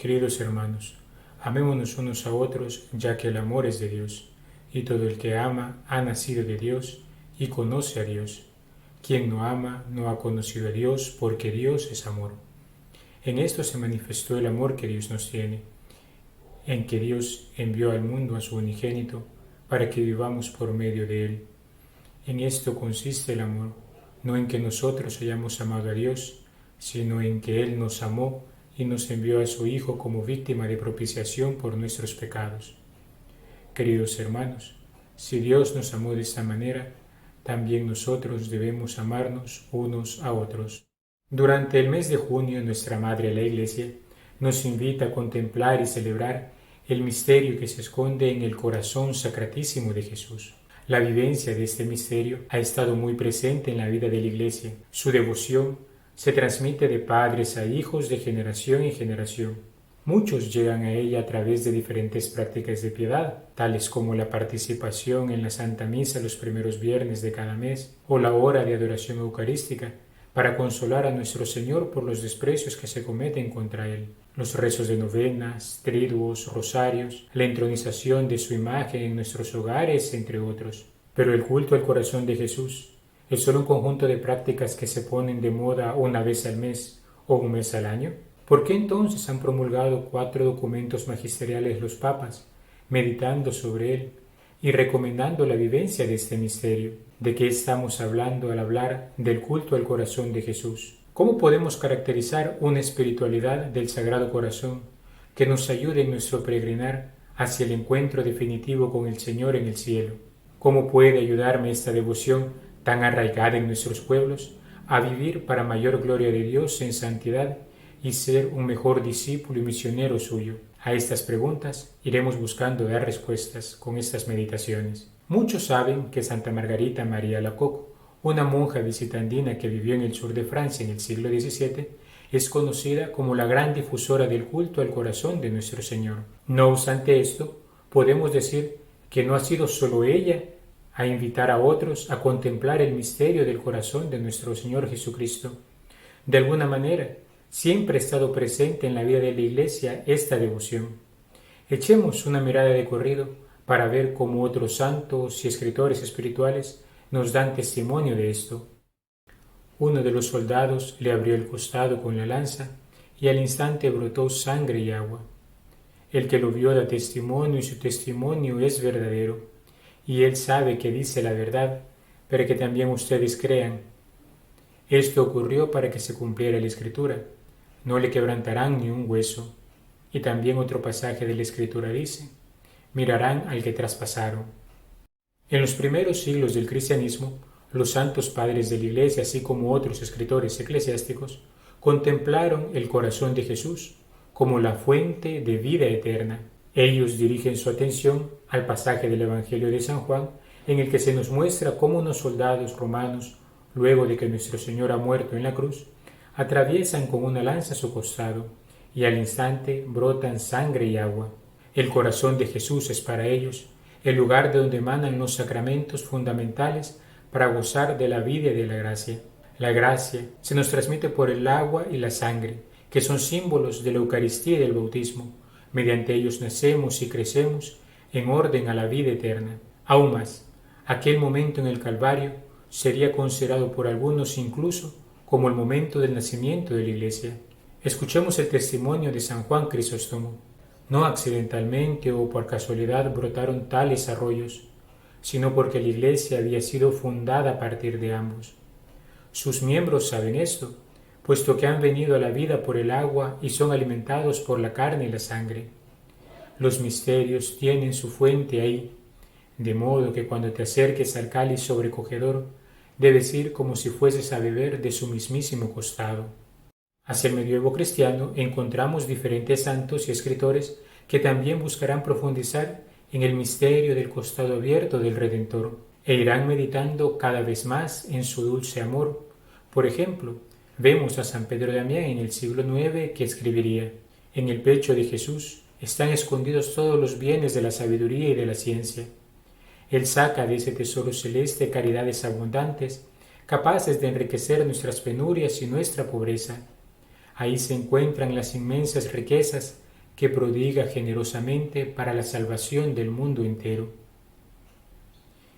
Queridos hermanos, amémonos unos a otros, ya que el amor es de Dios, y todo el que ama ha nacido de Dios y conoce a Dios. Quien no ama no ha conocido a Dios, porque Dios es amor. En esto se manifestó el amor que Dios nos tiene, en que Dios envió al mundo a su unigénito para que vivamos por medio de él. En esto consiste el amor, no en que nosotros hayamos amado a Dios, sino en que Él nos amó y nos envió a su Hijo como víctima de propiciación por nuestros pecados. Queridos hermanos, si Dios nos amó de esta manera, también nosotros debemos amarnos unos a otros. Durante el mes de junio, nuestra Madre la Iglesia nos invita a contemplar y celebrar el misterio que se esconde en el corazón sacratísimo de Jesús. La vivencia de este misterio ha estado muy presente en la vida de la Iglesia. Su devoción se transmite de padres a hijos de generación en generación. Muchos llegan a ella a través de diferentes prácticas de piedad, tales como la participación en la Santa Misa los primeros viernes de cada mes o la hora de adoración eucarística, para consolar a nuestro Señor por los desprecios que se cometen contra Él. Los rezos de novenas, triduos, rosarios, la entronización de su imagen en nuestros hogares, entre otros. Pero el culto al corazón de Jesús es solo un conjunto de prácticas que se ponen de moda una vez al mes o un mes al año. ¿Por qué entonces han promulgado 4 documentos magisteriales los papas, meditando sobre él y recomendando la vivencia de este misterio? ¿De qué estamos hablando al hablar del culto al corazón de Jesús? ¿Cómo podemos caracterizar una espiritualidad del Sagrado Corazón que nos ayude en nuestro peregrinar hacia el encuentro definitivo con el Señor en el cielo? ¿Cómo puede ayudarme esta devoción tan arraigada en nuestros pueblos a vivir para mayor gloria de Dios en santidad y ser un mejor discípulo y misionero suyo? A estas preguntas iremos buscando dar respuestas con estas meditaciones. Muchos saben que Santa Margarita María Alacoque, una monja visitandina que vivió en el sur de Francia en el siglo XVII, es conocida como la gran difusora del culto al corazón de nuestro Señor. No obstante esto, podemos decir que no ha sido solo ella a invitar a otros a contemplar el misterio del corazón de nuestro Señor Jesucristo. De alguna manera, siempre ha estado presente en la vida de la Iglesia esta devoción. Echemos una mirada de corrido para ver cómo otros santos y escritores espirituales nos dan testimonio de esto. Uno de los soldados le abrió el costado con la lanza y al instante brotó sangre y agua. El que lo vio da testimonio y su testimonio es verdadero, y él sabe que dice la verdad, para que también ustedes crean. Esto ocurrió para que se cumpliera la Escritura: no le quebrantarán ni un hueso. Y también otro pasaje de la Escritura dice: mirarán al que traspasaron. En los primeros siglos del cristianismo, los santos padres de la Iglesia, así como otros escritores eclesiásticos, contemplaron el corazón de Jesús como la fuente de vida eterna. Ellos dirigen su atención al pasaje del Evangelio de San Juan, en el que se nos muestra cómo unos soldados romanos, luego de que nuestro Señor ha muerto en la cruz, atraviesan con una lanza su costado, y al instante brotan sangre y agua. El corazón de Jesús es para ellos el lugar de donde emanan los sacramentos fundamentales para gozar de la vida y de la gracia. La gracia se nos transmite por el agua y la sangre, que son símbolos de la Eucaristía y del bautismo. Mediante ellos nacemos y crecemos en orden a la vida eterna. Aún más, aquel momento en el Calvario sería considerado por algunos incluso como el momento del nacimiento de la Iglesia. Escuchemos el testimonio de San Juan Crisóstomo. No accidentalmente o por casualidad brotaron tales arroyos, sino porque la Iglesia había sido fundada a partir de ambos. Sus miembros saben esto, puesto que han venido a la vida por el agua y son alimentados por la carne y la sangre. Los misterios tienen su fuente ahí, de modo que cuando te acerques al cáliz sobrecogedor, debes ir como si fueses a beber de su mismísimo costado. Hacia el medioevo cristiano encontramos diferentes santos y escritores que también buscarán profundizar en el misterio del costado abierto del Redentor e irán meditando cada vez más en su dulce amor. Por ejemplo, vemos a San Pedro de Damián en el siglo IX que escribiría: en el pecho de Jesús están escondidos todos los bienes de la sabiduría y de la ciencia. Él saca de ese tesoro celeste caridades abundantes, capaces de enriquecer nuestras penurias y nuestra pobreza. Ahí se encuentran las inmensas riquezas que prodiga generosamente para la salvación del mundo entero.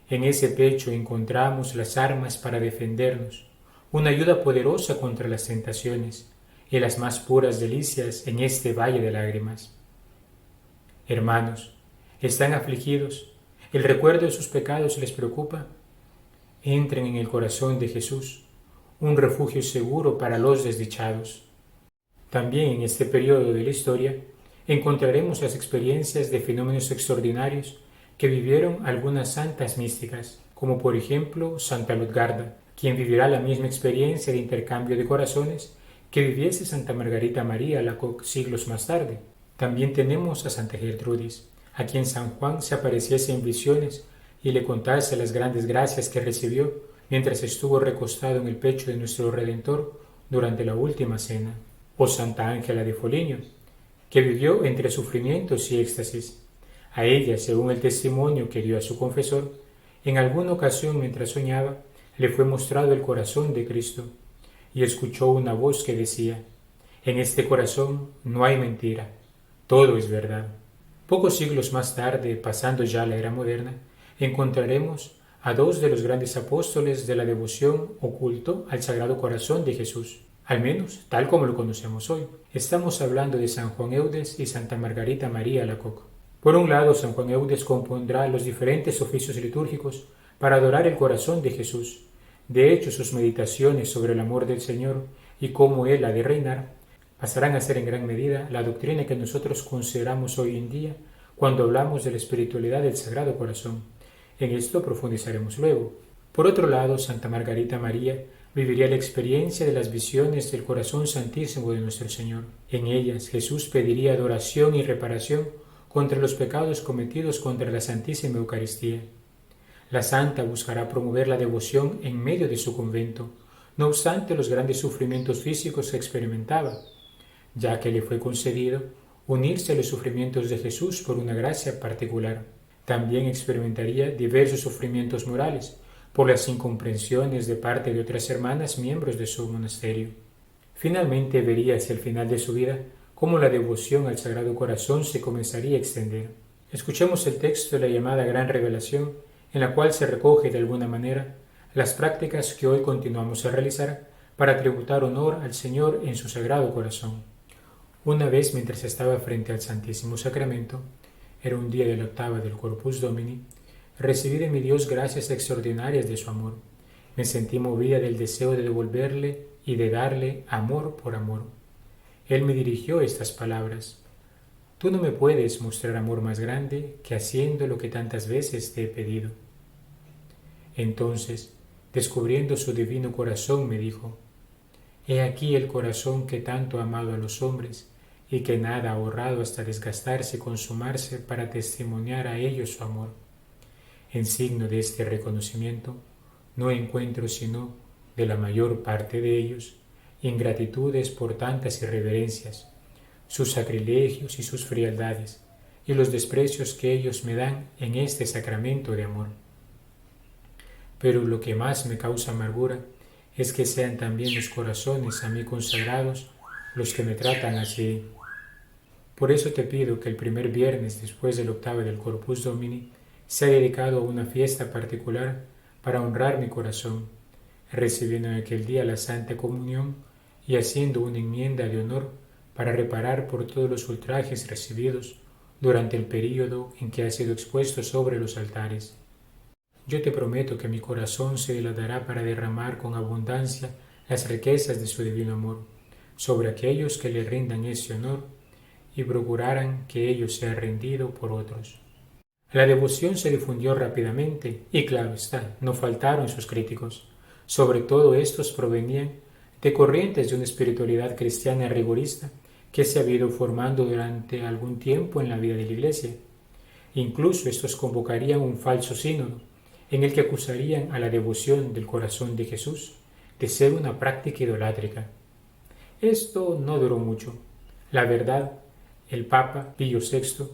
En ese pecho encontramos las armas para defendernos, una ayuda poderosa contra las tentaciones y las más puras delicias en este valle de lágrimas. Hermanos, ¿están afligidos? ¿El recuerdo de sus pecados les preocupa? Entren en el corazón de Jesús, un refugio seguro para los desdichados. También en este periodo de la historia encontraremos las experiencias de fenómenos extraordinarios que vivieron algunas santas místicas, como por ejemplo Santa Lutgarda, quien vivirá la misma experiencia de intercambio de corazones que viviese Santa Margarita María Alacoque siglos más tarde. También tenemos a Santa Gertrudis, a quien San Juan se apareciese en visiones y le contase las grandes gracias que recibió mientras estuvo recostado en el pecho de nuestro Redentor durante la última cena. O Santa Ángela de Foligno, que vivió entre sufrimientos y éxtasis. A ella, según el testimonio que dio a su confesor, en alguna ocasión mientras soñaba, le fue mostrado el corazón de Cristo, y escuchó una voz que decía: «En este corazón no hay mentira, todo es verdad». Pocos siglos más tarde, pasando ya la era moderna, encontraremos a dos de los grandes apóstoles de la devoción o culto al Sagrado Corazón de Jesús, al menos tal como lo conocemos hoy. Estamos hablando de San Juan Eudes y Santa Margarita María Alacoque. Por un lado, San Juan Eudes compondrá los diferentes oficios litúrgicos para adorar el corazón de Jesús. De hecho, sus meditaciones sobre el amor del Señor y cómo Él ha de reinar pasarán a ser en gran medida la doctrina que nosotros consideramos hoy en día cuando hablamos de la espiritualidad del Sagrado Corazón. En esto profundizaremos luego. Por otro lado, Santa Margarita María viviría la experiencia de las visiones del corazón santísimo de nuestro Señor. En ellas Jesús pediría adoración y reparación contra los pecados cometidos contra la Santísima Eucaristía. La santa buscará promover la devoción en medio de su convento, no obstante los grandes sufrimientos físicos que experimentaba, ya que le fue concedido unirse a los sufrimientos de Jesús por una gracia particular. También experimentaría diversos sufrimientos morales, por las incomprensiones de parte de otras hermanas miembros de su monasterio. Finalmente vería hacia el final de su vida cómo la devoción al Sagrado Corazón se comenzaría a extender. Escuchemos el texto de la llamada Gran Revelación, en la cual se recoge de alguna manera las prácticas que hoy continuamos a realizar para tributar honor al Señor en su Sagrado Corazón. Una vez, mientras estaba frente al Santísimo Sacramento, era un día de la octava del Corpus Domini, recibí de mi Dios gracias extraordinarias de su amor. Me sentí movida del deseo de devolverle y de darle amor por amor. Él me dirigió estas palabras: «Tú no me puedes mostrar amor más grande que haciendo lo que tantas veces te he pedido». Entonces, descubriendo su divino corazón, me dijo: «He aquí el corazón que tanto ha amado a los hombres y que nada ha ahorrado hasta desgastarse y consumarse para testimoniar a ellos su amor. En signo de este reconocimiento, no encuentro sino, de la mayor parte de ellos, ingratitudes por tantas irreverencias, sus sacrilegios y sus frialdades, y los desprecios que ellos me dan en este sacramento de amor. Pero lo que más me causa amargura es que sean también los corazones a mí consagrados los que me tratan así. Por eso te pido que el primer viernes después del octavo del Corpus Domini sea dedicado a una fiesta particular para honrar mi corazón, recibiendo en aquel día la Santa Comunión y haciendo una enmienda de honor para reparar por todos los ultrajes recibidos durante el período en que ha sido expuesto sobre los altares. Yo te prometo que mi corazón se dilatará para derramar con abundancia las riquezas de su divino amor sobre aquellos que le rindan ese honor y procuraran que ello sea rendido por otros». La devoción se difundió rápidamente y, claro está, no faltaron sus críticos. Sobre todo estos provenían de corrientes de una espiritualidad cristiana rigorista que se había ido formando durante algún tiempo en la vida de la Iglesia. Incluso estos convocarían un falso sínodo, en el que acusarían a la devoción del corazón de Jesús de ser una práctica idolátrica. Esto no duró mucho. La verdad, el Papa Pío VI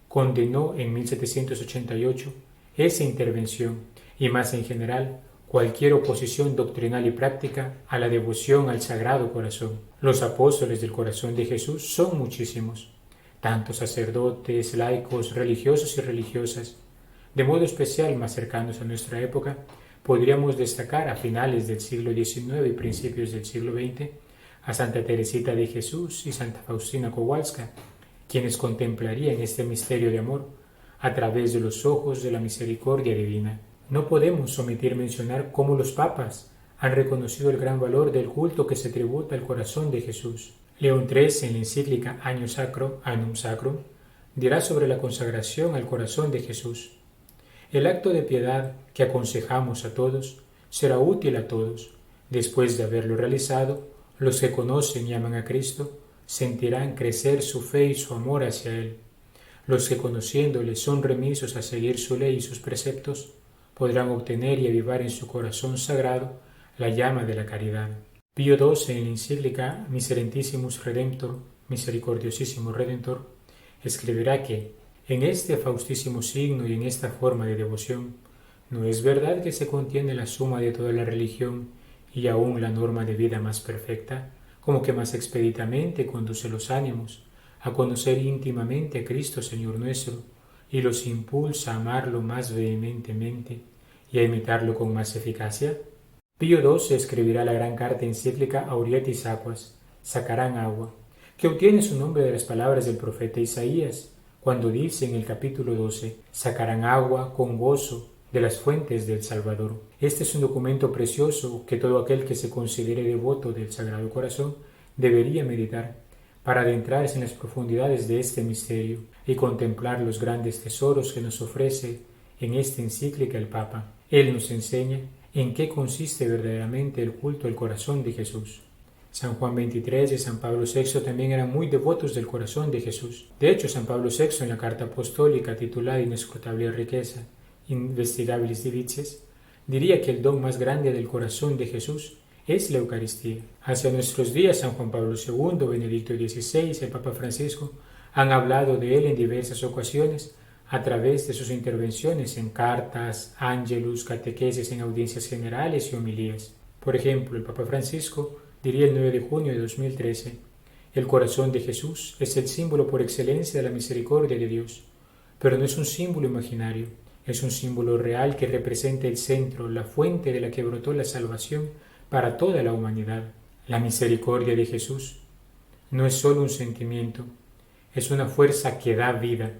condenó en 1788 esa intervención y más en general cualquier oposición doctrinal y práctica a la devoción al Sagrado Corazón. Los apóstoles del Corazón de Jesús son muchísimos, tanto sacerdotes, laicos, religiosos y religiosas. De modo especial, más cercanos a nuestra época, podríamos destacar a finales del siglo XIX y principios del siglo XX a Santa Teresita de Jesús y Santa Faustina Kowalska, quienes contemplarían este misterio de amor a través de los ojos de la misericordia divina. No podemos omitir mencionar cómo los papas han reconocido el gran valor del culto que se tributa al corazón de Jesús. León XIII, en la encíclica Annum Sacrum, dirá sobre la consagración al corazón de Jesús: el acto de piedad que aconsejamos a todos será útil a todos. Después de haberlo realizado, los que conocen y aman a Cristo sentirán crecer su fe y su amor hacia Él. Los que conociéndole son remisos a seguir su ley y sus preceptos, podrán obtener y avivar en su corazón sagrado la llama de la caridad. Pío XII, en la encíclica Miserentissimus Redemptor, Misericordiosísimo Redentor, escribirá que, en este faustísimo signo y en esta forma de devoción, no es verdad que se contiene la suma de toda la religión y aún la norma de vida más perfecta, como que más expeditamente conduce los ánimos a conocer íntimamente a Cristo Señor nuestro y los impulsa a amarlo más vehementemente y a imitarlo con más eficacia? Pío XII escribirá la gran carta encíclica Aurietis Aquas, sacarán agua, que obtiene su nombre de las palabras del profeta Isaías, cuando dice en el capítulo 12, sacarán agua con gozo de las fuentes del Salvador. Este es un documento precioso que todo aquel que se considere devoto del Sagrado Corazón debería meditar para adentrarse en las profundidades de este misterio y contemplar los grandes tesoros que nos ofrece en esta encíclica el Papa. Él nos enseña en qué consiste verdaderamente el culto al corazón de Jesús. San Juan XXIII y San Pablo VI también eran muy devotos del corazón de Jesús. De hecho, San Pablo VI, en la carta apostólica titulada Inescrutable riqueza, Investigabilis Divitiae, diría que el don más grande del corazón de Jesús es la Eucaristía. Hacia nuestros días, San Juan Pablo II, Benedicto XVI y el Papa Francisco han hablado de él en diversas ocasiones a través de sus intervenciones en cartas, ángelus, catequesis en audiencias generales y homilías. Por ejemplo, el Papa Francisco diría el 9 de junio de 2013, el corazón de Jesús es el símbolo por excelencia de la misericordia de Dios, pero no es un símbolo imaginario, es un símbolo real que representa el centro, la fuente de la que brotó la salvación para toda la humanidad. La misericordia de Jesús no es solo un sentimiento, es una fuerza que da vida,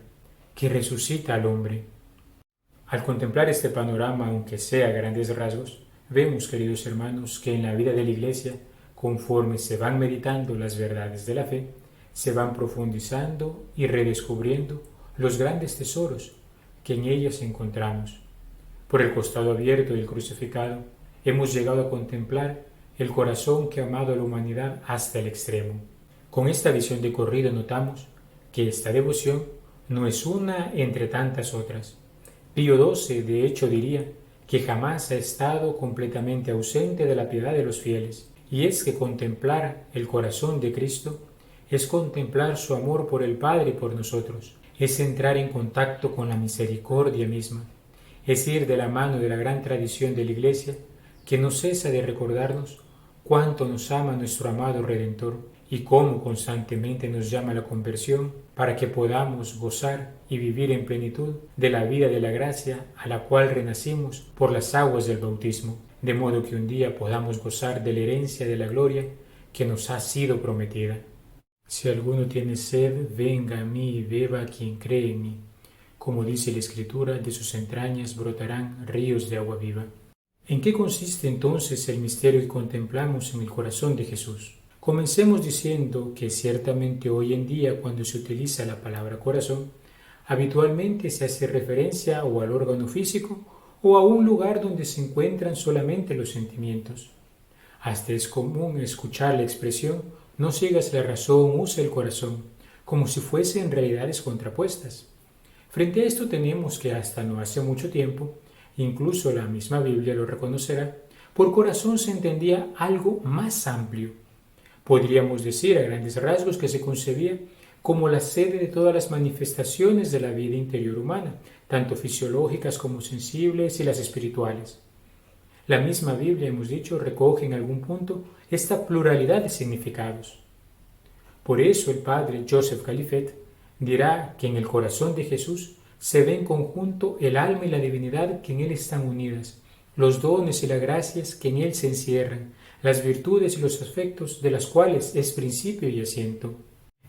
que resucita al hombre. Al contemplar este panorama, aunque sea a grandes rasgos, vemos, queridos hermanos, que en la vida de la Iglesia, conforme se van meditando las verdades de la fe, se van profundizando y redescubriendo los grandes tesoros que en ellas encontramos. Por el costado abierto del crucificado, hemos llegado a contemplar el corazón que ha amado a la humanidad hasta el extremo. Con esta visión de corrido notamos que esta devoción no es una entre tantas otras. Pío XII, de hecho, diría que jamás ha estado completamente ausente de la piedad de los fieles, y es que contemplar el corazón de Cristo es contemplar su amor por el Padre y por nosotros, es entrar en contacto con la misericordia misma, es ir de la mano de la gran tradición de la Iglesia que no cesa de recordarnos cuánto nos ama nuestro amado Redentor y cómo constantemente nos llama a la conversión para que podamos gozar y vivir en plenitud de la vida de la gracia a la cual renacimos por las aguas del bautismo, de modo que un día podamos gozar de la herencia de la gloria que nos ha sido prometida. Si alguno tiene sed, venga a mí y beba quien cree en mí. Como dice la Escritura, de sus entrañas brotarán ríos de agua viva. ¿En qué consiste entonces el misterio que contemplamos en el corazón de Jesús? Comencemos diciendo que ciertamente hoy en día, cuando se utiliza la palabra corazón, habitualmente se hace referencia o al órgano físico o a un lugar donde se encuentran solamente los sentimientos. Hasta es común escuchar la expresión no sigas la razón, usa el corazón, como si fuesen realidades contrapuestas. Frente a esto tenemos que hasta no hace mucho tiempo, incluso la misma Biblia lo reconocerá, por corazón se entendía algo más amplio. Podríamos decir a grandes rasgos que se concebía como la sede de todas las manifestaciones de la vida interior humana, tanto fisiológicas como sensibles y las espirituales. La misma Biblia, hemos dicho, recoge en algún punto esta pluralidad de significados. Por eso el padre Joseph Califet dirá que en el corazón de Jesús se ve en conjunto el alma y la divinidad que en Él están unidas, los dones y las gracias que en Él se encierran, las virtudes y los afectos de las cuales es principio y asiento.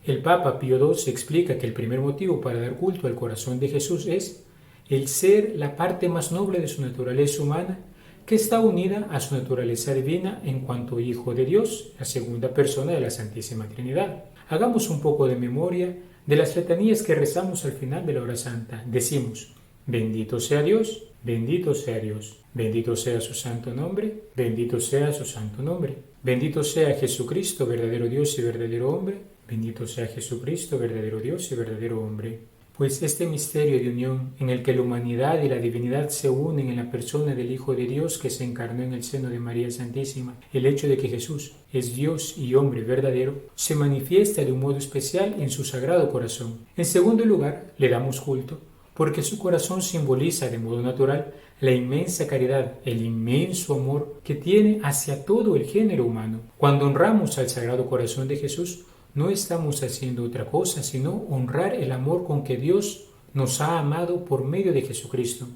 El Papa Pío XII explica que el primer motivo para dar culto al corazón de Jesús es el ser la parte más noble de su naturaleza humana, que está unida a su naturaleza divina en cuanto Hijo de Dios, la segunda persona de la Santísima Trinidad. Hagamos un poco de memoria de las letanías que rezamos al final de la hora santa. Decimos: bendito sea Dios, bendito sea Dios, bendito sea su santo nombre, bendito sea su santo nombre. Bendito sea Jesucristo, verdadero Dios y verdadero hombre, bendito sea Jesucristo, verdadero Dios y verdadero hombre. Pues este misterio de unión en el que la humanidad y la divinidad se unen en la persona del Hijo de Dios que se encarnó en el seno de María Santísima, el hecho de que Jesús es Dios y hombre verdadero, se manifiesta de un modo especial en su sagrado corazón. En segundo lugar, le damos culto porque su corazón simboliza de modo natural la inmensa caridad, el inmenso amor que tiene hacia todo el género humano. Cuando honramos al Sagrado Corazón de Jesús, no estamos haciendo otra cosa sino honrar el amor con que Dios nos ha amado por medio de Jesucristo.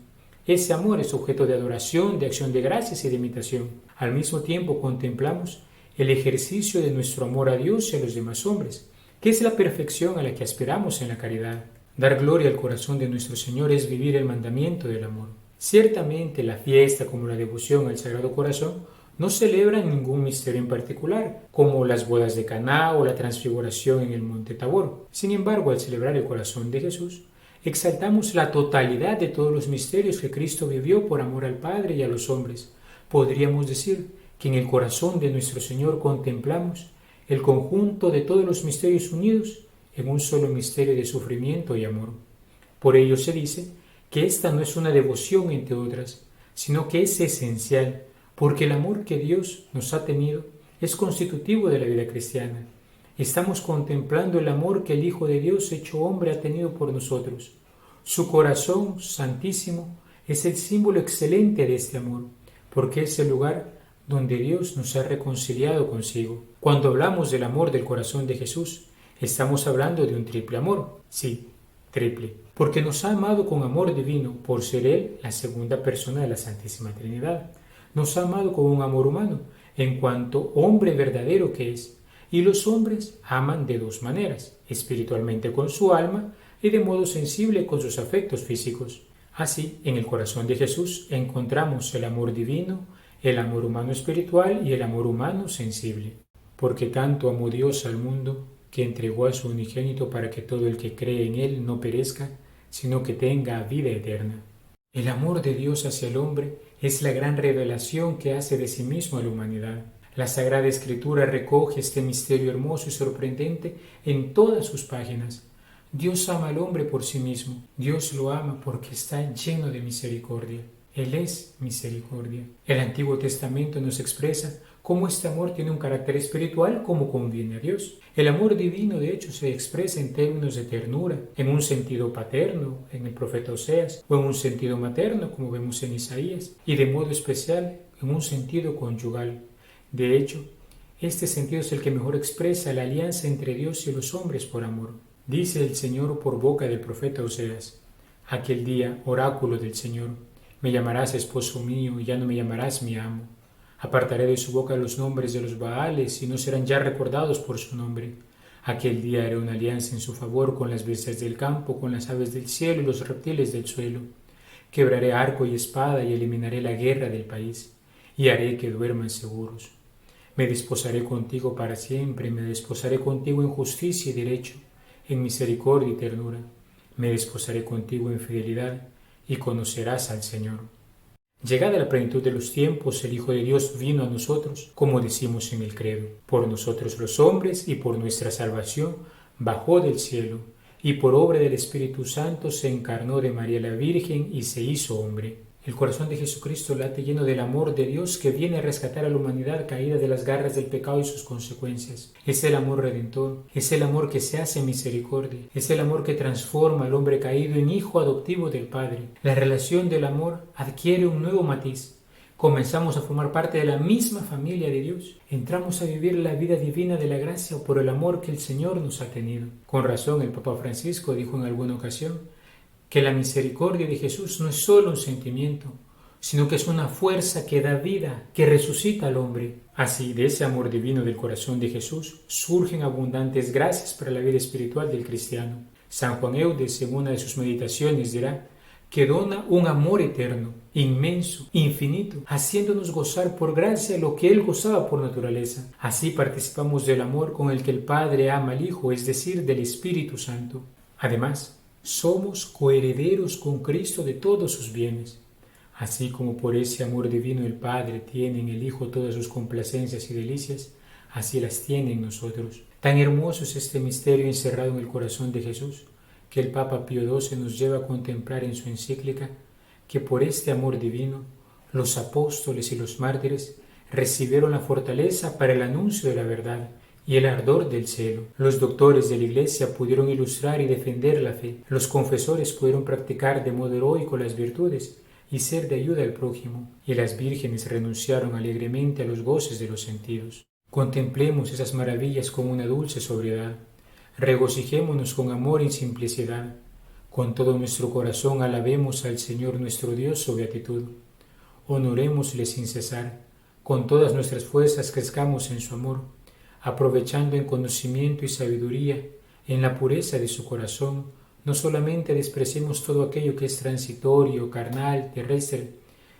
Ese amor es objeto de adoración, de acción de gracias y de imitación. Al mismo tiempo contemplamos el ejercicio de nuestro amor a Dios y a los demás hombres, que es la perfección a la que aspiramos en la caridad. Dar gloria al corazón de nuestro Señor es vivir el mandamiento del amor. Ciertamente la fiesta como la devoción al Sagrado Corazón no celebran ningún misterio en particular, como las bodas de Caná o la transfiguración en el monte Tabor. Sin embargo, al celebrar el corazón de Jesús, exaltamos la totalidad de todos los misterios que Cristo vivió por amor al Padre y a los hombres. Podríamos decir que en el corazón de nuestro Señor contemplamos el conjunto de todos los misterios unidos en un solo misterio de sufrimiento y amor. Por ello se dice que esta no es una devoción entre otras, sino que es esencial, porque el amor que Dios nos ha tenido es constitutivo de la vida cristiana. Estamos contemplando el amor que el Hijo de Dios hecho hombre ha tenido por nosotros. Su corazón santísimo es el símbolo excelente de este amor, porque es el lugar donde Dios nos ha reconciliado consigo. Cuando hablamos del amor del corazón de Jesús, estamos hablando de un triple amor. Sí, triple. Porque nos ha amado con amor divino, por ser Él la segunda persona de la Santísima Trinidad. Nos ha amado con un amor humano, en cuanto hombre verdadero que es. Y los hombres aman de dos maneras, espiritualmente con su alma y de modo sensible con sus afectos físicos. Así, en el corazón de Jesús encontramos el amor divino, el amor humano espiritual y el amor humano sensible. Porque tanto amó Dios al mundo, que entregó a su unigénito para que todo el que cree en Él no perezca, sino que tenga vida eterna. El amor de Dios hacia el hombre es la gran revelación que hace de sí mismo a la humanidad. La Sagrada Escritura recoge este misterio hermoso y sorprendente en todas sus páginas. Dios ama al hombre por sí mismo. Dios lo ama porque está lleno de misericordia. Él es misericordia. El Antiguo Testamento nos expresa cómo este amor tiene un carácter espiritual como conviene a Dios. El amor divino, de hecho, se expresa en términos de ternura, en un sentido paterno, en el profeta Oseas, o en un sentido materno, como vemos en Isaías, y de modo especial en un sentido conyugal. De hecho, este sentido es el que mejor expresa la alianza entre Dios y los hombres por amor. Dice el Señor por boca del profeta Oseas: aquel día, oráculo del Señor, me llamarás esposo mío y ya no me llamarás mi amo. Apartaré de su boca los nombres de los Baales y no serán ya recordados por su nombre. Aquel día haré una alianza en su favor con las bestias del campo, con las aves del cielo y los reptiles del suelo. Quebraré arco y espada y eliminaré la guerra del país, y haré que duerman seguros. Me desposaré contigo para siempre, me desposaré contigo en justicia y derecho, en misericordia y ternura. Me desposaré contigo en fidelidad, y conocerás al Señor. Llegada la plenitud de los tiempos, el Hijo de Dios vino a nosotros, como decimos en el credo. Por nosotros los hombres y por nuestra salvación bajó del cielo, y por obra del Espíritu Santo se encarnó de María la Virgen y se hizo hombre. El corazón de Jesucristo late lleno del amor de Dios que viene a rescatar a la humanidad caída de las garras del pecado y sus consecuencias. Es el amor redentor, es el amor que se hace misericordia, es el amor que transforma al hombre caído en hijo adoptivo del Padre. La relación del amor adquiere un nuevo matiz. Comenzamos a formar parte de la misma familia de Dios. Entramos a vivir la vida divina de la gracia por el amor que el Señor nos ha tenido. Con razón, el Papa Francisco dijo en alguna ocasión que la misericordia de Jesús no es solo un sentimiento, sino que es una fuerza que da vida, que resucita al hombre. Así, de ese amor divino del corazón de Jesús, surgen abundantes gracias para la vida espiritual del cristiano. San Juan Eudes, en una de sus meditaciones, dirá que dona un amor eterno, inmenso, infinito, haciéndonos gozar por gracia lo que Él gozaba por naturaleza. Así participamos del amor con el que el Padre ama al Hijo, es decir, del Espíritu Santo. Además, somos coherederos con Cristo de todos sus bienes. Así como por ese amor divino el Padre tiene en el Hijo todas sus complacencias y delicias, así las tiene en nosotros. Tan hermoso es este misterio encerrado en el corazón de Jesús, que el Papa Pío XII nos lleva a contemplar en su encíclica que por este amor divino los apóstoles y los mártires recibieron la fortaleza para el anuncio de la verdad y el ardor del celo. Los doctores de la Iglesia pudieron ilustrar y defender la fe. Los confesores pudieron practicar de modo heroico las virtudes y ser de ayuda al prójimo, y las vírgenes renunciaron alegremente a los goces de los sentidos. Contemplemos esas maravillas con una dulce sobriedad. Regocijémonos con amor y simplicidad. Con todo nuestro corazón alabemos al Señor nuestro Dios su beatitud. Honorémosle sin cesar. Con todas nuestras fuerzas crezcamos en su amor, aprovechando en conocimiento y sabiduría, en la pureza de su corazón, no solamente despreciemos todo aquello que es transitorio, carnal, terrestre,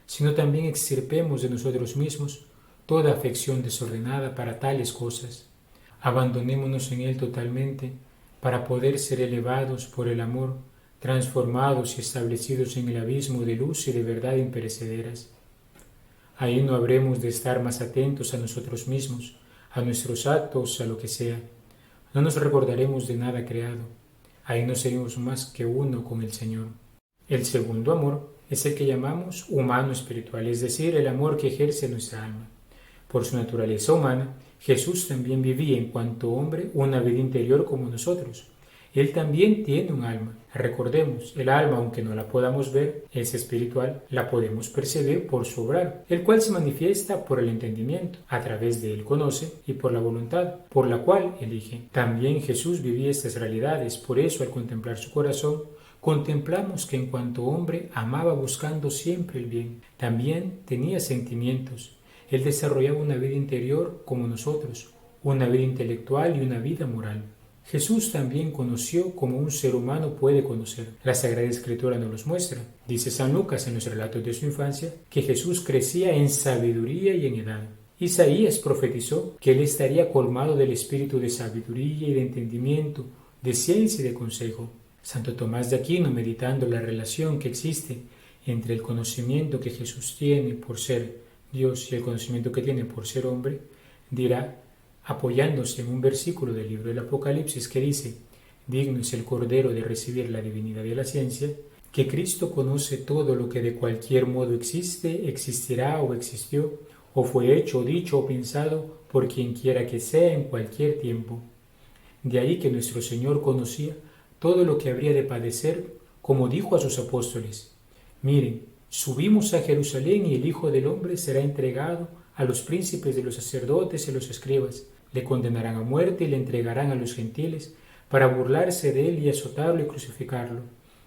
sino también extirpemos de nosotros mismos toda afección desordenada para tales cosas. Abandonémonos en Él totalmente para poder ser elevados por el amor, transformados y establecidos en el abismo de luz y de verdad imperecederas. Ahí no habremos de estar más atentos a nosotros mismos, a nuestros actos, a lo que sea. No nos recordaremos de nada creado. Ahí no seremos más que uno con el Señor. El segundo amor es el que llamamos humano espiritual, es decir, el amor que ejerce nuestra alma. Por su naturaleza humana, Jesús también vivía en cuanto hombre una vida interior como nosotros. Él también tiene un alma. Recordemos, el alma, aunque no la podamos ver, es espiritual, la podemos percibir por su obrar, el cual se manifiesta por el entendimiento, a través de él conoce, y por la voluntad, por la cual elige. También Jesús vivía estas realidades, por eso al contemplar su corazón, contemplamos que en cuanto hombre amaba buscando siempre el bien. También tenía sentimientos. Él desarrollaba una vida interior como nosotros, una vida intelectual y una vida moral. Jesús también conoció como un ser humano puede conocer. La Sagrada Escritura nos los muestra. Dice San Lucas en los relatos de su infancia que Jesús crecía en sabiduría y en edad. Isaías profetizó que él estaría colmado del espíritu de sabiduría y de entendimiento, de ciencia y de consejo. Santo Tomás de Aquino, meditando la relación que existe entre el conocimiento que Jesús tiene por ser Dios y el conocimiento que tiene por ser hombre, dirá, apoyándose en un versículo del libro del Apocalipsis que dice, digno es el Cordero de recibir la divinidad de la ciencia, que Cristo conoce todo lo que de cualquier modo existe, existirá o existió, o fue hecho, o dicho o pensado por quien quiera que sea en cualquier tiempo. De ahí que nuestro Señor conocía todo lo que habría de padecer, como dijo a sus apóstoles, miren, subimos a Jerusalén y el Hijo del Hombre será entregado a los príncipes de los sacerdotes y los escribas, le condenarán a muerte y le entregarán a los gentiles para burlarse de él y azotarlo y crucificarlo,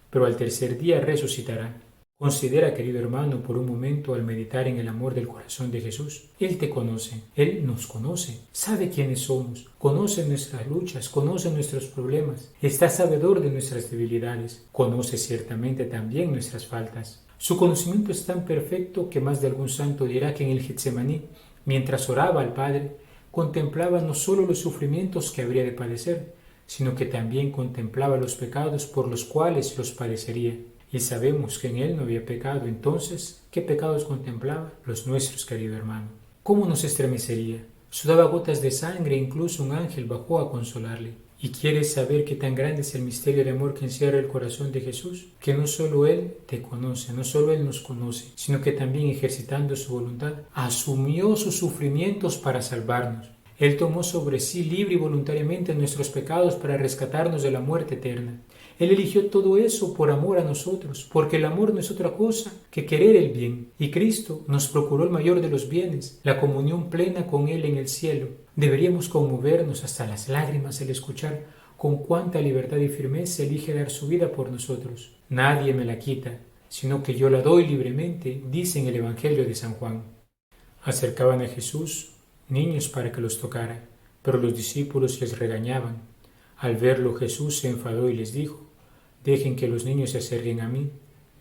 pero al tercer día resucitará. Considera, querido hermano, por un momento al meditar en el amor del corazón de Jesús. Él te conoce, Él nos conoce, sabe quiénes somos, conoce nuestras luchas, conoce nuestros problemas, está sabedor de nuestras debilidades, conoce ciertamente también nuestras faltas. Su conocimiento es tan perfecto que más de algún santo dirá que en el Getsemaní, mientras oraba al Padre, contemplaba no solo los sufrimientos que habría de padecer, sino que también contemplaba los pecados por los cuales los padecería. Y sabemos que en él no había pecado. Entonces, ¿qué pecados contemplaba? Los nuestros, querido hermano. ¿Cómo nos estremecería? Sudaba gotas de sangre e incluso un ángel bajó a consolarle. ¿Y quieres saber qué tan grande es el misterio de amor que encierra el corazón de Jesús? Que no solo Él te conoce, no solo Él nos conoce, sino que también ejercitando su voluntad, asumió sus sufrimientos para salvarnos. Él tomó sobre sí libre y voluntariamente nuestros pecados para rescatarnos de la muerte eterna. Él eligió todo eso por amor a nosotros, porque el amor no es otra cosa que querer el bien. Y Cristo nos procuró el mayor de los bienes, la comunión plena con Él en el cielo. Deberíamos conmovernos hasta las lágrimas al escuchar con cuánta libertad y firmeza elige dar su vida por nosotros. Nadie me la quita, sino que yo la doy libremente, dice en el Evangelio de San Juan. Acercaban a Jesús niños para que los tocara, pero los discípulos les regañaban. Al verlo Jesús se enfadó y les dijo: dejen que los niños se acerquen a mí,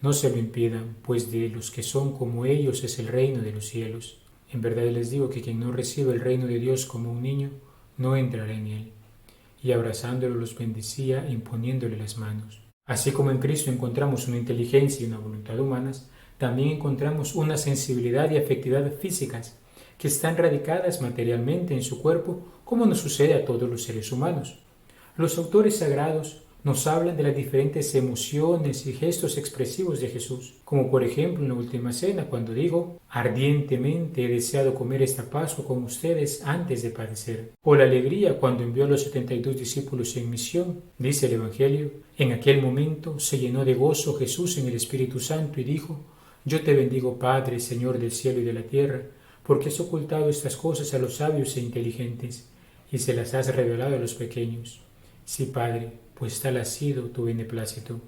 no se lo impidan, pues de los que son como ellos es el reino de los cielos. En verdad les digo que quien no recibe el reino de Dios como un niño, no entrará en él. Y abrazándolo los bendecía, imponiéndole las manos. Así como en Cristo encontramos una inteligencia y una voluntad humanas, también encontramos una sensibilidad y afectividad físicas que están radicadas materialmente en su cuerpo, como nos sucede a todos los seres humanos. Los autores sagrados nos hablan de las diferentes emociones y gestos expresivos de Jesús, como por ejemplo en la última cena, cuando digo: ardientemente he deseado comer esta Pascua con ustedes antes de padecer. O la alegría cuando envió a los 72 discípulos en misión. Dice el Evangelio: en aquel momento se llenó de gozo Jesús en el Espíritu Santo y dijo: yo te bendigo, Padre, Señor del cielo y de la tierra, porque has ocultado estas cosas a los sabios e inteligentes y se las has revelado a los pequeños. Sí, Padre, pues tal ha sido tu beneplácito.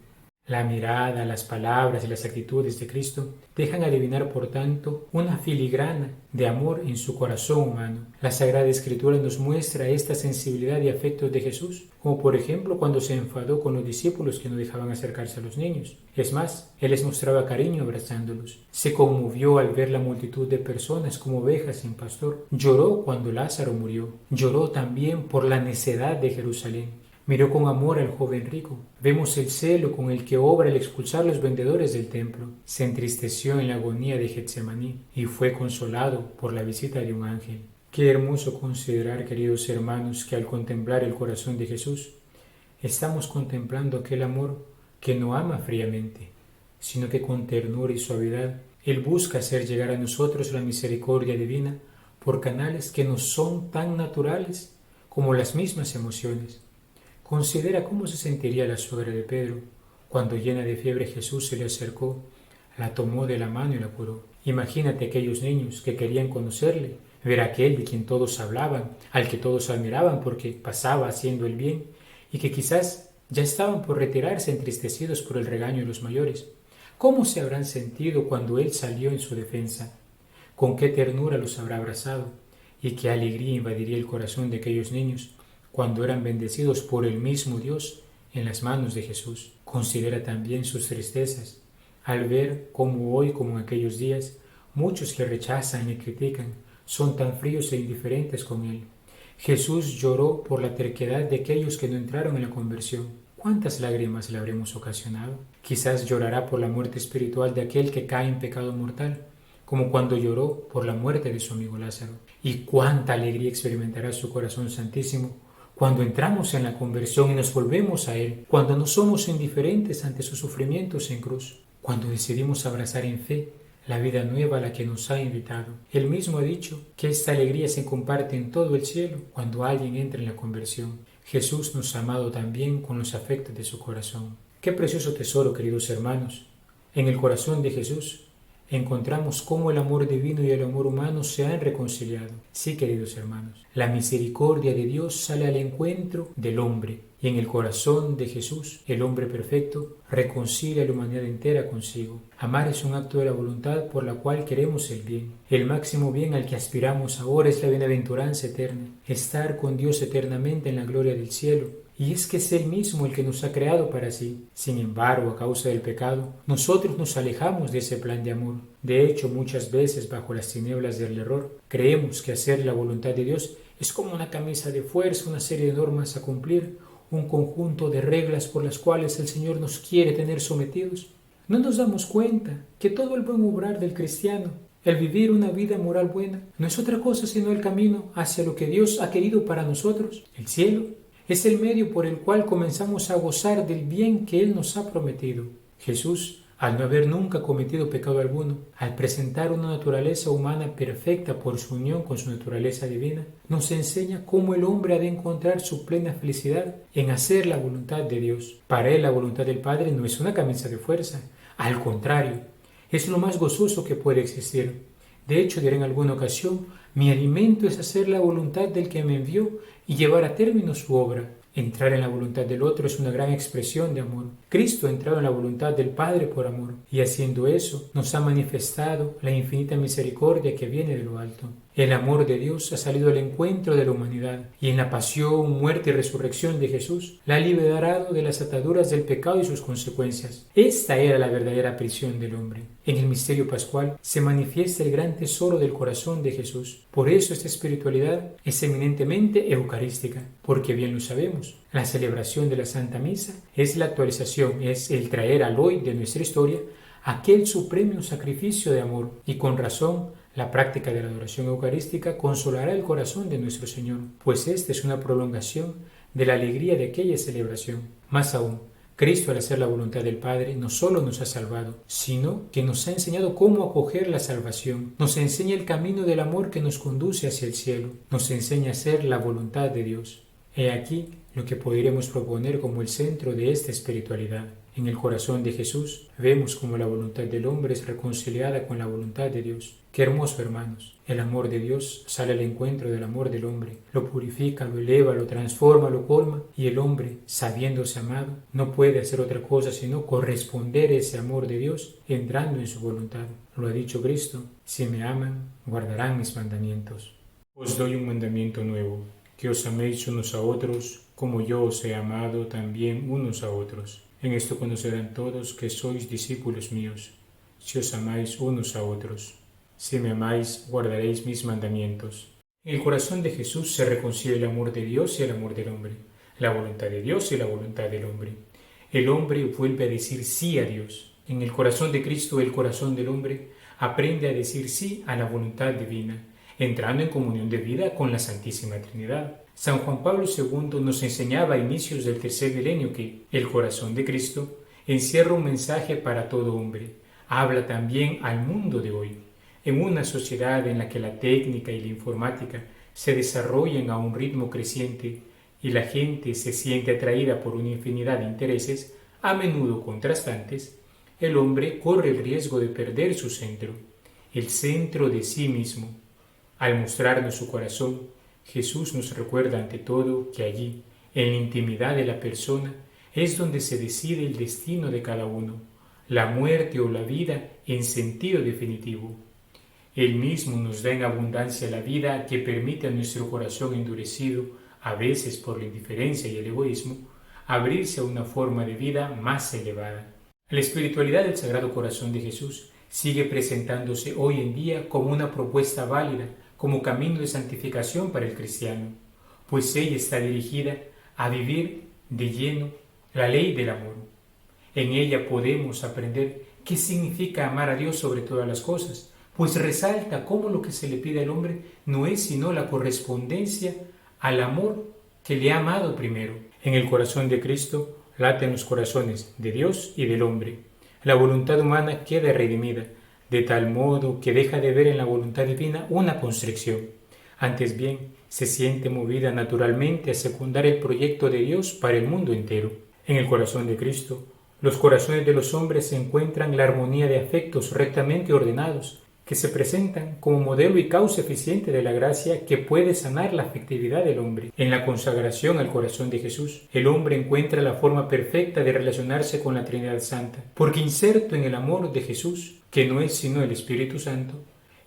La mirada, las palabras y las actitudes de Cristo dejan adivinar, por tanto, una filigrana de amor en su corazón humano. La Sagrada Escritura nos muestra esta sensibilidad y afectos de Jesús, como por ejemplo cuando se enfadó con los discípulos que no dejaban acercarse a los niños. Es más, Él les mostraba cariño abrazándolos. Se conmovió al ver la multitud de personas como ovejas sin pastor. Lloró cuando Lázaro murió. Lloró también por la necedad de Jerusalén. Miró con amor al joven rico. Vemos el celo con el que obra al expulsar los vendedores del templo. Se entristeció en la agonía de Getsemaní y fue consolado por la visita de un ángel. Qué hermoso considerar, queridos hermanos, que al contemplar el corazón de Jesús, estamos contemplando aquel amor que no ama fríamente, sino que con ternura y suavidad Él busca hacer llegar a nosotros la misericordia divina por canales que nos son tan naturales como las mismas emociones. Considera cómo se sentiría la suegra de Pedro cuando, llena de fiebre, Jesús se le acercó, la tomó de la mano y la curó. Imagínate aquellos niños que querían conocerle, ver a aquel de quien todos hablaban, al que todos admiraban porque pasaba haciendo el bien y que quizás ya estaban por retirarse entristecidos por el regaño de los mayores. ¿Cómo se habrán sentido cuando él salió en su defensa? ¿Con qué ternura los habrá abrazado? ¿Y qué alegría invadiría el corazón de aquellos niños cuando eran bendecidos por el mismo Dios en las manos de Jesús? Considera también sus tristezas, al ver cómo hoy, como en aquellos días, muchos que rechazan y critican son tan fríos e indiferentes con Él. Jesús lloró por la terquedad de aquellos que no entraron en la conversión. ¿Cuántas lágrimas le habremos ocasionado? Quizás llorará por la muerte espiritual de aquel que cae en pecado mortal, como cuando lloró por la muerte de su amigo Lázaro. Y cuánta alegría experimentará su corazón santísimo cuando entramos en la conversión y nos volvemos a Él, cuando no somos indiferentes ante sus sufrimientos en cruz, cuando decidimos abrazar en fe la vida nueva a la que nos ha invitado. Él mismo ha dicho que esta alegría se comparte en todo el cielo cuando alguien entra en la conversión. Jesús nos ha amado también con los afectos de su corazón. Qué precioso tesoro, queridos hermanos. En el corazón de Jesús encontramos cómo el amor divino y el amor humano se han reconciliado. Sí, queridos hermanos, la misericordia de Dios sale al encuentro del hombre y en el corazón de Jesús, el hombre perfecto, reconcilia a la humanidad entera consigo. Amar es un acto de la voluntad por la cual queremos el bien. El máximo bien al que aspiramos ahora es la bienaventuranza eterna, estar con Dios eternamente en la gloria del cielo. Y es que es Él mismo el que nos ha creado para sí. Sin embargo, a causa del pecado, nosotros nos alejamos de ese plan de amor. De hecho, muchas veces, bajo las tinieblas del error, creemos que hacer la voluntad de Dios es como una camisa de fuerza, una serie de normas a cumplir, un conjunto de reglas por las cuales el Señor nos quiere tener sometidos. No nos damos cuenta que todo el buen obrar del cristiano, el vivir una vida moral buena, no es otra cosa sino el camino hacia lo que Dios ha querido para nosotros, el cielo. Es el medio por el cual comenzamos a gozar del bien que Él nos ha prometido. Jesús al no haber nunca cometido pecado alguno, al presentar una naturaleza humana perfecta por su unión con su naturaleza divina, nos enseña cómo el hombre ha de encontrar su plena felicidad en hacer la voluntad de Dios. Para él la voluntad del Padre no es una camisa de fuerza, al contrario, es lo más gozoso que puede existir. De hecho, diré en alguna ocasión, mi alimento es hacer la voluntad del que me envió y llevar a término su obra. Entrar en la voluntad del otro es una gran expresión de amor. Cristo ha entrado en la voluntad del Padre por amor, y haciendo eso nos ha manifestado la infinita misericordia que viene de lo alto. El amor de Dios ha salido al encuentro de la humanidad, y en la pasión, muerte y resurrección de Jesús la ha liberado de las ataduras del pecado y sus consecuencias. Esta era la verdadera prisión del hombre. En el misterio pascual se manifiesta el gran tesoro del corazón de Jesús. Por eso esta espiritualidad es eminentemente eucarística, porque bien lo sabemos. La celebración de la Santa Misa es la actualización, es el traer al hoy de nuestra historia aquel supremo sacrificio de amor, y con razón la práctica de la adoración eucarística consolará el corazón de nuestro Señor, pues esta es una prolongación de la alegría de aquella celebración. Más aún, Cristo, al hacer la voluntad del Padre, no solo nos ha salvado, sino que nos ha enseñado cómo acoger la salvación. Nos enseña el camino del amor que nos conduce hacia el cielo. Nos enseña a hacer la voluntad de Dios. He aquí lo que podríamos proponer como el centro de esta espiritualidad. En el corazón de Jesús vemos cómo la voluntad del hombre es reconciliada con la voluntad de Dios. Qué hermoso, hermanos. El amor de Dios sale al encuentro del amor del hombre. Lo purifica, lo eleva, lo transforma, lo colma. Y el hombre, sabiéndose amado, no puede hacer otra cosa sino corresponder a ese amor de Dios entrando en su voluntad. Lo ha dicho Cristo: si me aman, guardarán mis mandamientos. Os doy un mandamiento nuevo, que os améis unos a otros, como yo os he amado también unos a otros. En esto conocerán todos que sois discípulos míos, si os amáis unos a otros. Si me amáis, guardaréis mis mandamientos. En el corazón de Jesús se reconcilia el amor de Dios y el amor del hombre, la voluntad de Dios y la voluntad del hombre. El hombre vuelve a decir sí a Dios. En el corazón de Cristo, el corazón del hombre aprende a decir sí a la voluntad divina, entrando en comunión de vida con la Santísima Trinidad. San Juan Pablo II nos enseñaba a inicios del tercer milenio que el corazón de Cristo encierra un mensaje para todo hombre. Habla también al mundo de hoy. En una sociedad en la que la técnica y la informática se desarrollan a un ritmo creciente y la gente se siente atraída por una infinidad de intereses, a menudo contrastantes, el hombre corre el riesgo de perder su centro, el centro de sí mismo. Al mostrarnos su corazón, Jesús nos recuerda ante todo que allí, en la intimidad de la persona, es donde se decide el destino de cada uno, la muerte o la vida en sentido definitivo. Él mismo nos da en abundancia la vida que permite a nuestro corazón endurecido, a veces por la indiferencia y el egoísmo, abrirse a una forma de vida más elevada. La espiritualidad del Sagrado Corazón de Jesús sigue presentándose hoy en día como una propuesta válida, como camino de santificación para el cristiano, pues ella está dirigida a vivir de lleno la ley del amor. En ella podemos aprender qué significa amar a Dios sobre todas las cosas, pues resalta cómo lo que se le pide al hombre no es sino la correspondencia al amor que le ha amado primero. En el corazón de Cristo laten los corazones de Dios y del hombre. La voluntad humana queda redimida, de tal modo que deja de ver en la voluntad divina una constricción. Antes bien, se siente movida naturalmente a secundar el proyecto de Dios para el mundo entero. En el corazón de Cristo, los corazones de los hombres encuentran la armonía de afectos rectamente ordenados, que se presentan como modelo y causa eficiente de la gracia que puede sanar la afectividad del hombre. En la consagración al corazón de Jesús, el hombre encuentra la forma perfecta de relacionarse con la Trinidad Santa, porque inserto en el amor de Jesús, que no es sino el Espíritu Santo,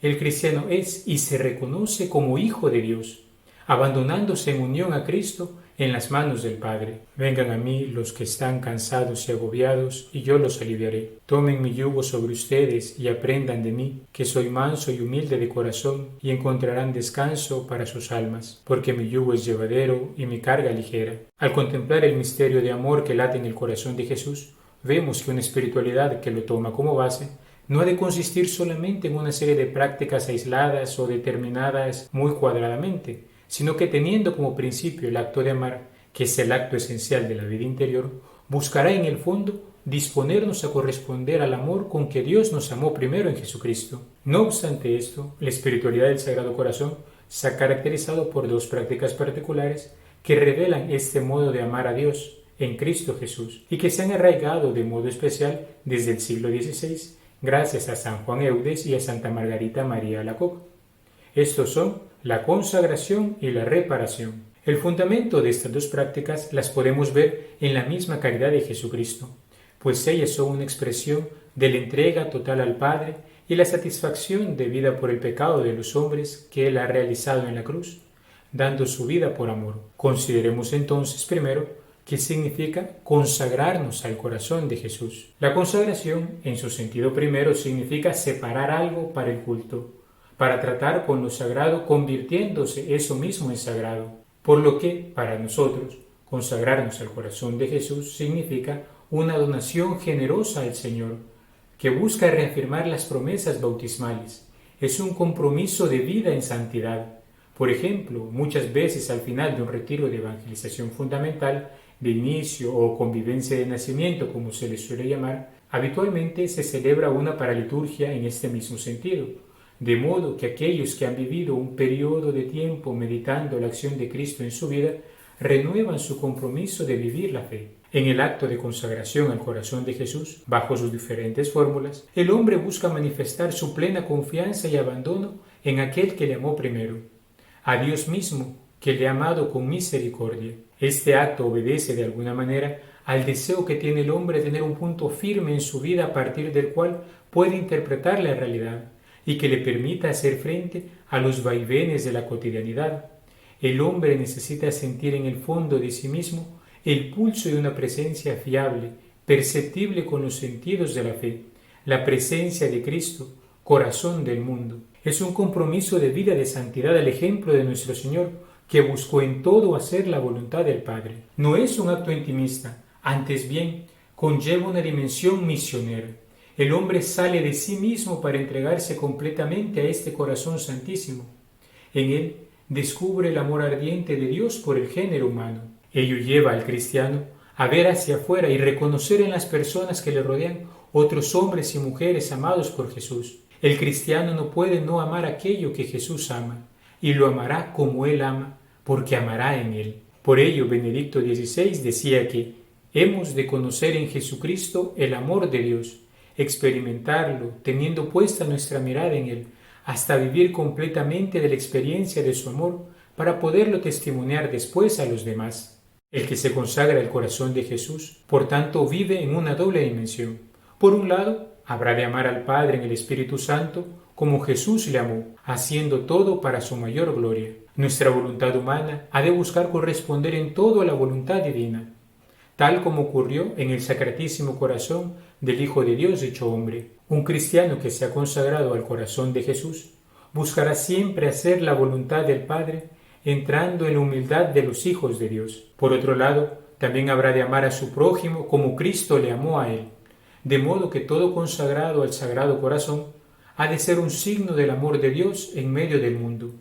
el cristiano es y se reconoce como hijo de Dios, abandonándose en unión a Cristo en las manos del Padre. Vengan a mí los que están cansados y agobiados, y yo los aliviaré. Tomen mi yugo sobre ustedes y aprendan de mí, que soy manso y humilde de corazón, y encontrarán descanso para sus almas, porque mi yugo es llevadero y mi carga ligera. Al contemplar el misterio de amor que late en el corazón de Jesús, vemos que una espiritualidad que lo toma como base no ha de consistir solamente en una serie de prácticas aisladas o determinadas muy cuadradamente, sino que teniendo como principio el acto de amar, que es el acto esencial de la vida interior, buscará en el fondo disponernos a corresponder al amor con que Dios nos amó primero en Jesucristo. No obstante esto, la espiritualidad del Sagrado Corazón se ha caracterizado por dos prácticas particulares que revelan este modo de amar a Dios en Cristo Jesús y que se han arraigado de modo especial desde el siglo XVI gracias a San Juan Eudes y a Santa Margarita María Alacoque. Estos son la consagración y la reparación. El fundamento de estas dos prácticas las podemos ver en la misma caridad de Jesucristo, pues ellas son una expresión de la entrega total al Padre y la satisfacción debida por el pecado de los hombres que Él ha realizado en la cruz, dando su vida por amor. Consideremos entonces primero qué significa consagrarnos al corazón de Jesús. La consagración, en su sentido primero, significa separar algo para el culto, para tratar con lo sagrado, convirtiéndose eso mismo en sagrado. Por lo que, para nosotros, consagrarnos al corazón de Jesús significa una donación generosa al Señor, que busca reafirmar las promesas bautismales. Es un compromiso de vida en santidad. Por ejemplo, muchas veces al final de un retiro de evangelización fundamental, de inicio o convivencia de nacimiento, como se le suele llamar, habitualmente se celebra una paraliturgia en este mismo sentido, de modo que aquellos que han vivido un periodo de tiempo meditando la acción de Cristo en su vida, renuevan su compromiso de vivir la fe. En el acto de consagración al corazón de Jesús, bajo sus diferentes fórmulas, el hombre busca manifestar su plena confianza y abandono en aquel que le amó primero, a Dios mismo, que le ha amado con misericordia. Este acto obedece de alguna manera al deseo que tiene el hombre de tener un punto firme en su vida a partir del cual puede interpretar la realidad y que le permita hacer frente a los vaivenes de la cotidianidad. El hombre necesita sentir en el fondo de sí mismo el pulso de una presencia fiable, perceptible con los sentidos de la fe, la presencia de Cristo, corazón del mundo. Es un compromiso de vida de santidad al ejemplo de nuestro Señor, que buscó en todo hacer la voluntad del Padre. No es un acto intimista, antes bien, conlleva una dimensión misionera. El hombre sale de sí mismo para entregarse completamente a este corazón santísimo. En él descubre el amor ardiente de Dios por el género humano. Ello lleva al cristiano a ver hacia afuera y reconocer en las personas que le rodean otros hombres y mujeres amados por Jesús. El cristiano no puede no amar aquello que Jesús ama, y lo amará como Él ama, porque amará en Él. Por ello, Benedicto XVI decía que hemos de conocer en Jesucristo el amor de Dios, experimentarlo, teniendo puesta nuestra mirada en Él, hasta vivir completamente de la experiencia de su amor, para poderlo testimoniar después a los demás. El que se consagra al corazón de Jesús, por tanto, vive en una doble dimensión. Por un lado, habrá de amar al Padre en el Espíritu Santo, como Jesús le amó, haciendo todo para su mayor gloria. Nuestra voluntad humana ha de buscar corresponder en todo a la voluntad divina, tal como ocurrió en el Sacratísimo Corazón del Hijo de Dios hecho hombre. Un cristiano que se ha consagrado al corazón de Jesús buscará siempre hacer la voluntad del Padre, entrando en la humildad de los hijos de Dios. Por otro lado, también habrá de amar a su prójimo como Cristo le amó a él, de modo que todo consagrado al Sagrado Corazón ha de ser un signo del amor de Dios en medio del mundo.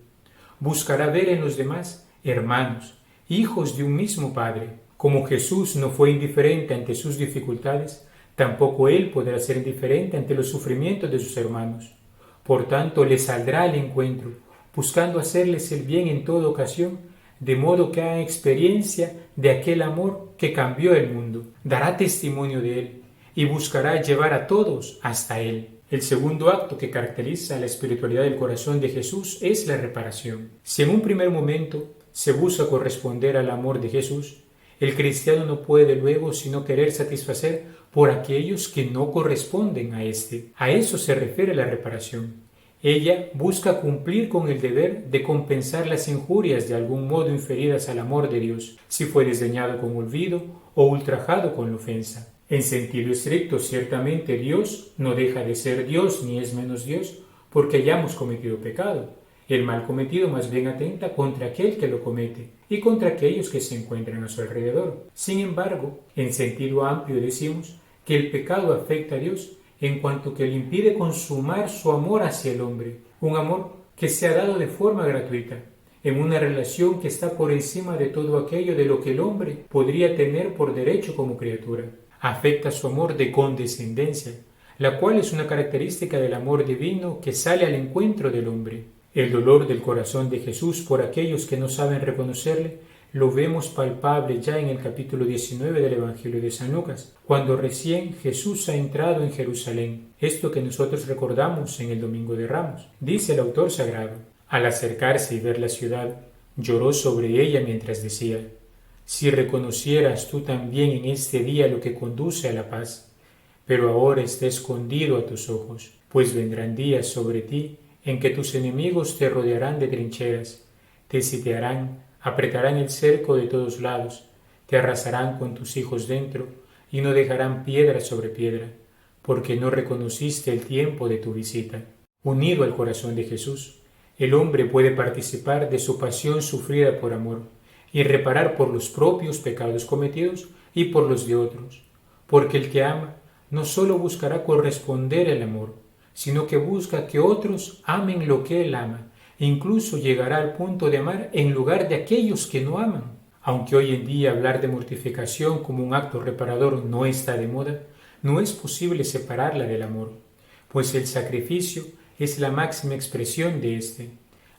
Buscará ver en los demás hermanos, hijos de un mismo Padre. Como Jesús no fue indiferente ante sus dificultades, tampoco Él podrá ser indiferente ante los sufrimientos de sus hermanos. Por tanto, les saldrá al encuentro, buscando hacerles el bien en toda ocasión, de modo que hagan experiencia de aquel amor que cambió el mundo. Dará testimonio de Él y buscará llevar a todos hasta Él. El segundo acto que caracteriza la espiritualidad del corazón de Jesús es la reparación. Si en un primer momento se busca corresponder al amor de Jesús, el cristiano no puede luego sino querer satisfacer por aquellos que no corresponden a éste. A eso se refiere la reparación. Ella busca cumplir con el deber de compensar las injurias de algún modo inferidas al amor de Dios, si fue desdeñado con olvido o ultrajado con la ofensa. En sentido estricto, ciertamente Dios no deja de ser Dios ni es menos Dios porque hayamos cometido pecado. El mal cometido más bien atenta contra aquel que lo comete y contra aquellos que se encuentran a su alrededor. Sin embargo, en sentido amplio decimos que el pecado afecta a Dios en cuanto que le impide consumar su amor hacia el hombre, un amor que se ha dado de forma gratuita, en una relación que está por encima de todo aquello de lo que el hombre podría tener por derecho como criatura. afecta su amor de condescendencia, la cual es una característica del amor divino que sale al encuentro del hombre. El dolor del corazón de Jesús por aquellos que no saben reconocerle lo vemos palpable ya en el capítulo 19 del Evangelio de San Lucas, cuando recién Jesús ha entrado en Jerusalén, esto que nosotros recordamos en el Domingo de Ramos. Dice el autor sagrado: al acercarse y ver la ciudad, lloró sobre ella mientras decía: si reconocieras tú también en este día lo que conduce a la paz, pero ahora está escondido a tus ojos, pues vendrán días sobre ti en que tus enemigos te rodearán de trincheras, te sitiarán, apretarán el cerco de todos lados, te arrasarán con tus hijos dentro y no dejarán piedra sobre piedra, porque no reconociste el tiempo de tu visita. Unido al corazón de Jesús, el hombre puede participar de su pasión sufrida por amor y reparar por los propios pecados cometidos y por los de otros, porque el que ama no solo buscará corresponder el amor, sino que busca que otros amen lo que él ama, e incluso llegará al punto de amar en lugar de aquellos que no aman. Aunque hoy en día hablar de mortificación como un acto reparador no está de moda, no es posible separarla del amor, pues el sacrificio es la máxima expresión de este.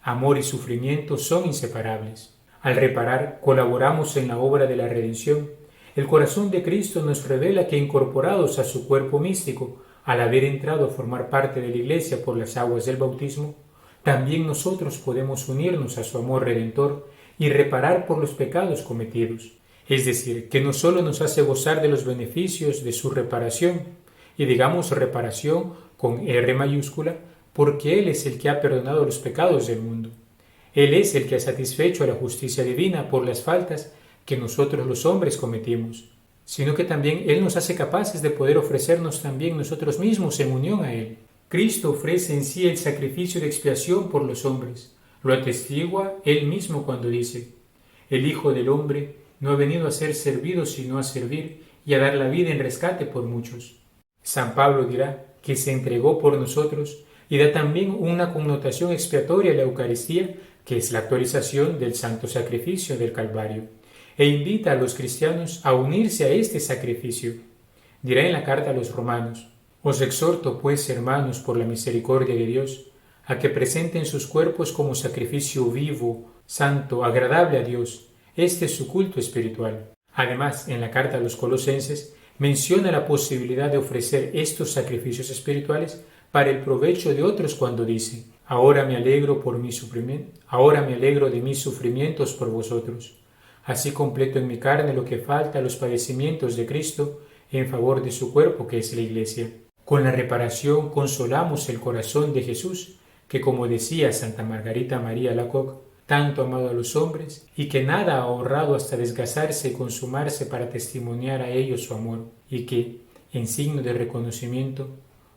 Amor y sufrimiento son inseparables. Al reparar, colaboramos en la obra de la redención. El corazón de Cristo nos revela que, incorporados a su cuerpo místico, al haber entrado a formar parte de la Iglesia por las aguas del bautismo, también nosotros podemos unirnos a su amor redentor y reparar por los pecados cometidos. Es decir, que no solo nos hace gozar de los beneficios de su reparación, y digamos reparación con R mayúscula, porque Él es el que ha perdonado los pecados del mundo. Él es el que ha satisfecho a la justicia divina por las faltas que nosotros los hombres cometimos, sino que también Él nos hace capaces de poder ofrecernos también nosotros mismos en unión a Él. Cristo ofrece en sí el sacrificio de expiación por los hombres. Lo atestigua Él mismo cuando dice: el Hijo del Hombre no ha venido a ser servido sino a servir y a dar la vida en rescate por muchos. San Pablo dirá que se entregó por nosotros y da también una connotación expiatoria a la Eucaristía, que es la actualización del santo sacrificio del Calvario, e invita a los cristianos a unirse a este sacrificio. Dirá en la carta a los romanos: os exhorto pues, hermanos, por la misericordia de Dios, a que presenten sus cuerpos como sacrificio vivo, santo, agradable a Dios. Este es su culto espiritual. Además, en la carta a los colosenses, menciona la posibilidad de ofrecer estos sacrificios espirituales para el provecho de otros cuando dice: ahora me alegro de mis sufrimientos por vosotros. Así completo en mi carne lo que falta a los padecimientos de Cristo en favor de su cuerpo, que es la Iglesia. Con la reparación consolamos el corazón de Jesús, que, como decía Santa Margarita María Alacoque, tanto ha amado a los hombres y que nada ha ahorrado hasta desgastarse y consumarse para testimoniar a ellos su amor, y que, en signo de reconocimiento,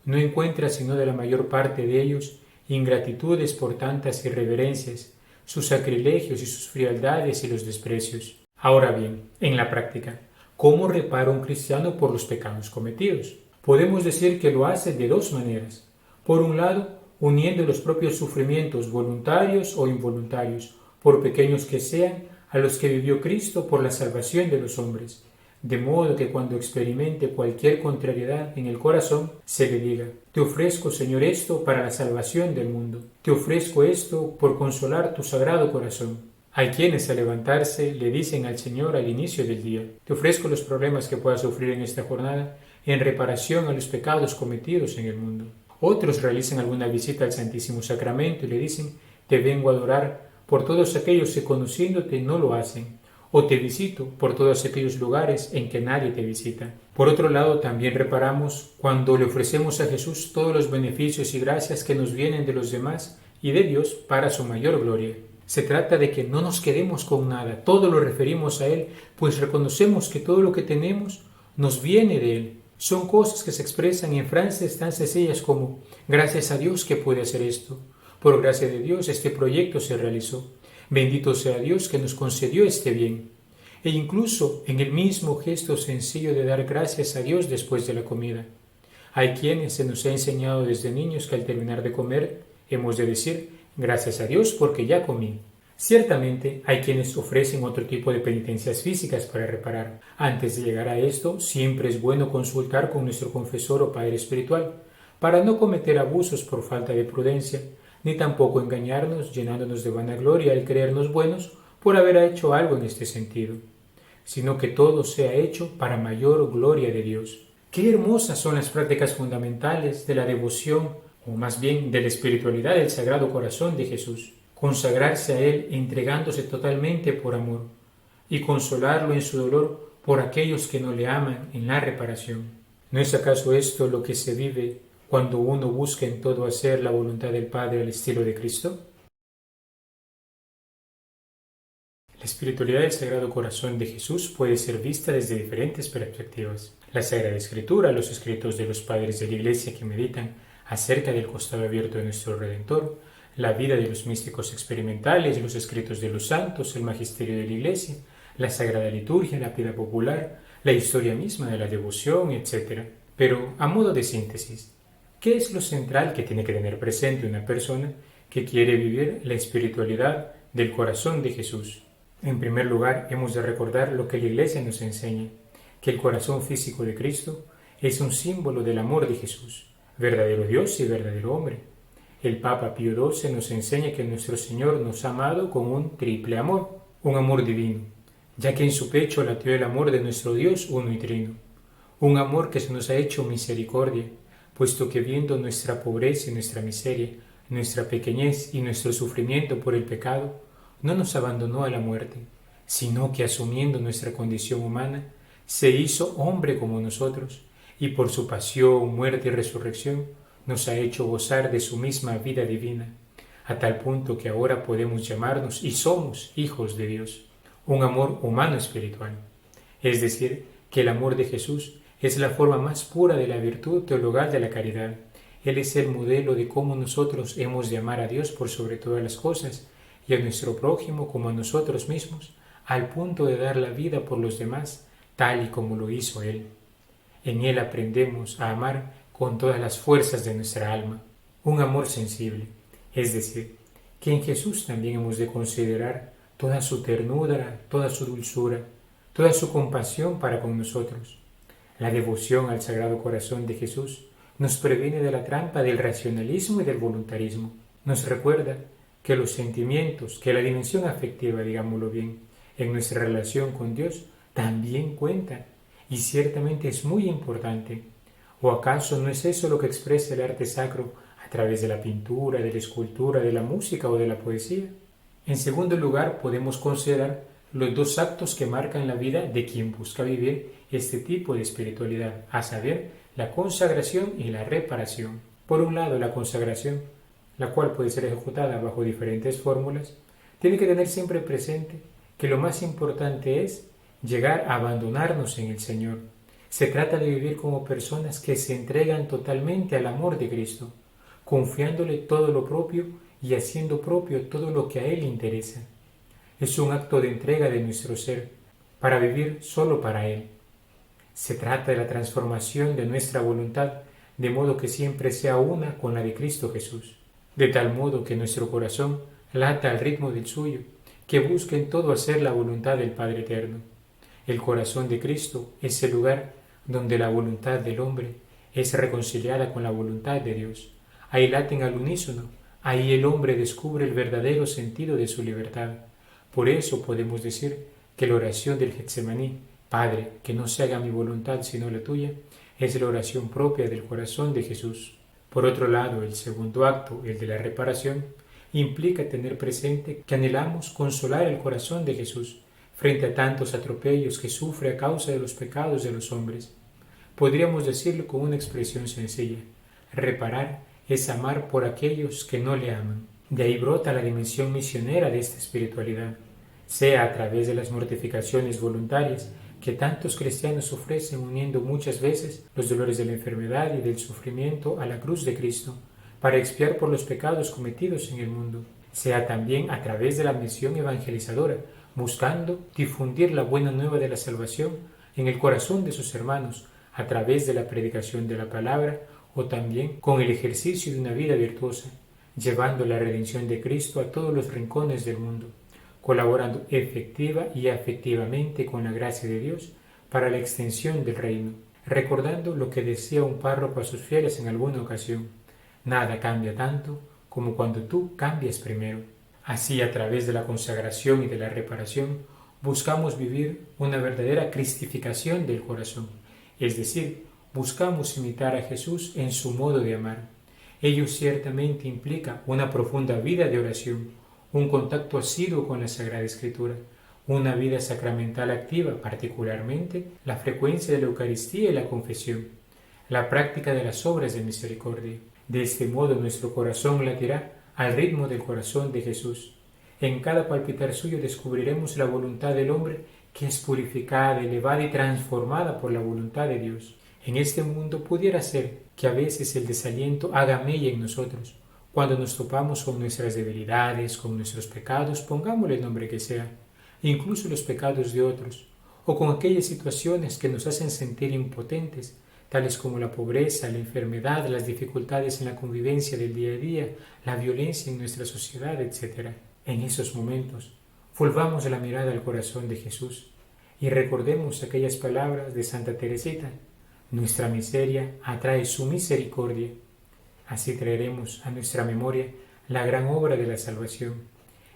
no encuentra sino de la mayor parte de ellos ingratitudes por tantas irreverencias, sus sacrilegios y sus frialdades y los desprecios. Ahora bien, en la práctica, ¿cómo repara un cristiano por los pecados cometidos? Podemos decir que lo hace de dos maneras. Por un lado, uniendo los propios sufrimientos voluntarios o involuntarios, por pequeños que sean, a los que vivió Cristo por la salvación de los hombres, de modo que cuando experimente cualquier contrariedad en el corazón, se le diga: te ofrezco, Señor, esto para la salvación del mundo, te ofrezco esto por consolar tu sagrado corazón. Hay quienes al levantarse le dicen al Señor al inicio del día: te ofrezco los problemas que puedas sufrir en esta jornada en reparación a los pecados cometidos en el mundo. Otros realizan alguna visita al Santísimo Sacramento y le dicen: te vengo a adorar por todos aquellos que conociéndote no lo hacen, o te visito por todos aquellos lugares en que nadie te visita. Por otro lado, también reparamos cuando le ofrecemos a Jesús todos los beneficios y gracias que nos vienen de los demás y de Dios para su mayor gloria. Se trata de que no nos quedemos con nada, todo lo referimos a Él, pues reconocemos que todo lo que tenemos nos viene de Él. Son cosas que se expresan en frases tan sencillas como: gracias a Dios que puede hacer esto, por gracia de Dios este proyecto se realizó, bendito sea Dios que nos concedió este bien. E incluso en el mismo gesto sencillo de dar gracias a Dios después de la comida. Hay quienes se nos ha enseñado desde niños que al terminar de comer hemos de decir: gracias a Dios porque ya comí. Ciertamente hay quienes ofrecen otro tipo de penitencias físicas para reparar. Antes de llegar a esto, siempre es bueno consultar con nuestro confesor o padre espiritual, para no cometer abusos por falta de prudencia, ni tampoco engañarnos llenándonos de vanagloria al creernos buenos por haber hecho algo en este sentido, sino que todo sea hecho para mayor gloria de Dios. Qué hermosas son las prácticas fundamentales de la devoción, o más bien de la espiritualidad del Sagrado Corazón de Jesús. Consagrarse a Él entregándose totalmente por amor y consolarlo en su dolor por aquellos que no le aman en la reparación. ¿No es acaso esto lo que se vive cuando uno busca en todo hacer la voluntad del Padre al estilo de Cristo? La espiritualidad del Sagrado Corazón de Jesús puede ser vista desde diferentes perspectivas. La Sagrada Escritura, los escritos de los padres de la Iglesia que meditan acerca del costado abierto de nuestro Redentor, la vida de los místicos experimentales, los escritos de los santos, el magisterio de la Iglesia, la Sagrada Liturgia, la piedad popular, la historia misma de la devoción, etc. Pero, a modo de síntesis, ¿qué es lo central que tiene que tener presente una persona que quiere vivir la espiritualidad del corazón de Jesús? En primer lugar, hemos de recordar lo que la Iglesia nos enseña, que el corazón físico de Cristo es un símbolo del amor de Jesús, verdadero Dios y verdadero hombre. El Papa Pío XII nos enseña que nuestro Señor nos ha amado con un triple amor, un amor divino, ya que en su pecho latió el amor de nuestro Dios uno y trino, un amor que se nos ha hecho misericordia, puesto que viendo nuestra pobreza y nuestra miseria, nuestra pequeñez y nuestro sufrimiento por el pecado, no nos abandonó a la muerte, sino que asumiendo nuestra condición humana, se hizo hombre como nosotros, y por su pasión, muerte y resurrección, nos ha hecho gozar de su misma vida divina, a tal punto que ahora podemos llamarnos y somos hijos de Dios, un amor humano espiritual. Es decir, que el amor de Jesús es la forma más pura de la virtud teologal de la caridad. Él es el modelo de cómo nosotros hemos de amar a Dios por sobre todas las cosas, y a nuestro prójimo como a nosotros mismos, al punto de dar la vida por los demás, tal y como lo hizo Él. En Él aprendemos a amar con todas las fuerzas de nuestra alma, un amor sensible, es decir, que en Jesús también hemos de considerar toda su ternura, toda su dulzura, toda su compasión para con nosotros. La devoción al Sagrado Corazón de Jesús nos previene de la trampa del racionalismo y del voluntarismo. Nos recuerda que los sentimientos, que la dimensión afectiva, digámoslo bien, en nuestra relación con Dios también cuentan y ciertamente es muy importante. ¿O acaso no es eso lo que expresa el arte sacro a través de la pintura, de la escultura, de la música o de la poesía? En segundo lugar, podemos considerar los dos actos que marcan la vida de quien busca vivir este tipo de espiritualidad, a saber, la consagración y la reparación. Por un lado, la consagración, la cual puede ser ejecutada bajo diferentes fórmulas, tiene que tener siempre presente que lo más importante es llegar a abandonarnos en el Señor. Se trata de vivir como personas que se entregan totalmente al amor de Cristo, confiándole todo lo propio y haciendo propio todo lo que a Él interesa. Es un acto de entrega de nuestro ser, para vivir solo para Él. Se trata de la transformación de nuestra voluntad, de modo que siempre sea una con la de Cristo Jesús, de tal modo que nuestro corazón lata al ritmo del suyo, que busque en todo hacer la voluntad del Padre Eterno. El corazón de Cristo es el lugar donde la voluntad del hombre es reconciliada con la voluntad de Dios. Ahí laten al unísono, ahí el hombre descubre el verdadero sentido de su libertad. Por eso podemos decir que la oración del Getsemaní, Padre, que no se haga mi voluntad sino la tuya, es la oración propia del corazón de Jesús. Por otro lado, el segundo acto, el de la reparación, implica tener presente que anhelamos consolar el corazón de Jesús frente a tantos atropellos que sufre a causa de los pecados de los hombres. Podríamos decirlo con una expresión sencilla: reparar es amar por aquellos que no le aman. De ahí brota la dimensión misionera de esta espiritualidad, sea a través de las mortificaciones voluntarias que tantos cristianos ofrecen uniendo muchas veces los dolores de la enfermedad y del sufrimiento a la cruz de Cristo, para expiar por los pecados cometidos en el mundo, sea también a través de la misión evangelizadora, buscando difundir la buena nueva de la salvación en el corazón de sus hermanos, a través de la predicación de la palabra, o también con el ejercicio de una vida virtuosa, llevando la redención de Cristo a todos los rincones del mundo. colaborando efectiva y afectivamente con la gracia de Dios para la extensión del reino, recordando lo que decía un párroco a sus fieles en alguna ocasión: nada cambia tanto como cuando tú cambias primero. Así, a través de la consagración y de la reparación, buscamos vivir una verdadera cristificación del corazón, es decir, buscamos imitar a Jesús en su modo de amar. Ello ciertamente implica una profunda vida de oración, un contacto asiduo con la Sagrada Escritura, una vida sacramental activa, particularmente la frecuencia de la Eucaristía y la confesión, la práctica de las obras de misericordia. De este modo nuestro corazón latirá al ritmo del corazón de Jesús. En cada palpitar suyo descubriremos la voluntad del hombre que es purificada, elevada y transformada por la voluntad de Dios. En este mundo pudiera ser que a veces el desaliento haga mella en nosotros. Cuando nos topamos con nuestras debilidades, con nuestros pecados, pongámosle el nombre que sea, incluso los pecados de otros, o con aquellas situaciones que nos hacen sentir impotentes, tales como la pobreza, la enfermedad, las dificultades en la convivencia del día a día, la violencia en nuestra sociedad, etc. En esos momentos, volvamos la mirada al corazón de Jesús y recordemos aquellas palabras de Santa Teresita: nuestra miseria atrae su misericordia. Así traeremos a nuestra memoria la gran obra de la salvación.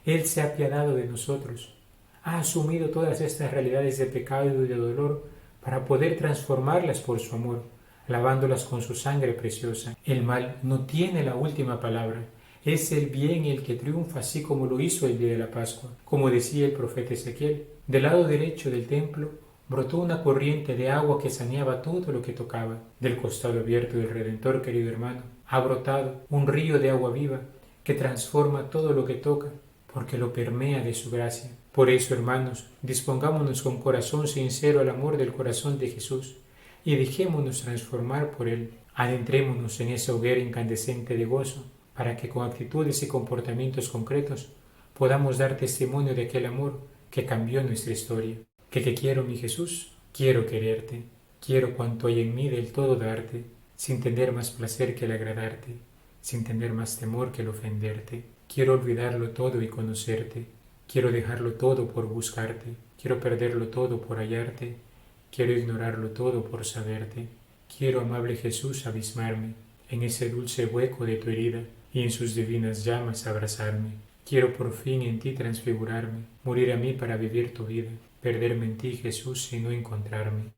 Él se ha apiadado de nosotros, ha asumido todas estas realidades de pecado y de dolor para poder transformarlas por su amor, lavándolas con su sangre preciosa. El mal no tiene la última palabra, es el bien el que triunfa, así como lo hizo el día de la Pascua. Como decía el profeta Ezequiel, del lado derecho del templo brotó una corriente de agua que saneaba todo lo que tocaba. Del costado abierto del Redentor, querido hermano, ha brotado un río de agua viva que transforma todo lo que toca, porque lo permea de su gracia. Por eso, hermanos, dispongámonos con corazón sincero al amor del corazón de Jesús y dejémonos transformar por Él. Adentrémonos en esa hoguera incandescente de gozo, para que con actitudes y comportamientos concretos podamos dar testimonio de aquel amor que cambió nuestra historia. Que quiero, mi Jesús, quiero quererte, quiero cuanto hay en mí del todo darte, sin tener más placer que el agradarte, sin tener más temor que el ofenderte. Quiero olvidarlo todo y conocerte, quiero dejarlo todo por buscarte, quiero perderlo todo por hallarte, quiero ignorarlo todo por saberte. Quiero, amable Jesús, abismarme en ese dulce hueco de tu herida y en sus divinas llamas abrazarme. Quiero por fin en ti transfigurarme, morir a mí para vivir tu vida, perderme en ti, Jesús, y no encontrarme.